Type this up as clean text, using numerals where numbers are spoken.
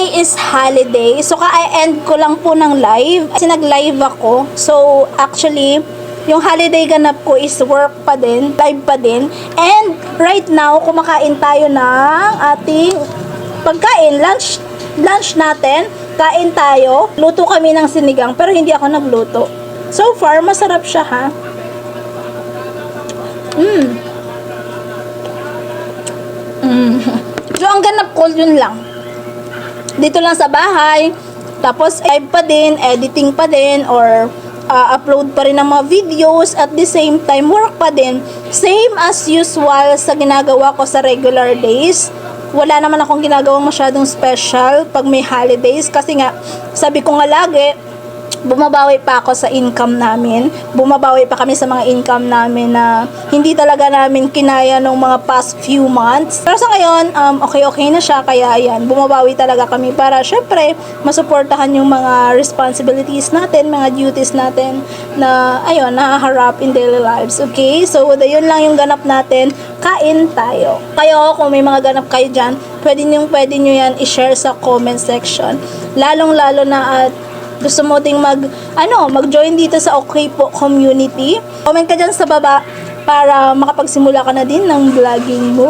today is holiday. So, ka-end ko lang po ng live. Kasi nag-live ako. So, actually, yung holiday ganap ko is work pa din, live pa din. And right now, kumakain tayo ng ating pagkain, lunch natin. Kain tayo. Luto kami ng sinigang, pero hindi ako nagluto. So far, masarap siya, ha? So, ang ganap ko, yun lang. Dito lang sa bahay. Tapos, live pa din, editing pa din, or upload pa rin ng mga videos. At the same time, work pa din. Same as usual sa ginagawa ko sa regular days. Wala naman akong ginagawang masyadong special pag may holidays. Kasi nga, sabi ko nga lagi, bumabawi pa ako sa income namin. Bumabawi pa kami sa mga income namin na hindi talaga namin kinaya nung mga past few months. Pero sa ngayon, okay na siya. Kaya ayan, bumabawi talaga kami para syempre masuportahan yung mga responsibilities natin, mga duties natin na ayun, nahaharap in daily lives. Okay? So, yun lang yung ganap natin. Kain tayo. Kayo, kung may mga ganap kayo dyan, pwede nyo yan i-share sa comment section. Lalong-lalo na at gusto mo ding mag-join dito sa Okay Po community, comment ka dyan sa baba para makapagsimula ka na din ng vlogging mo.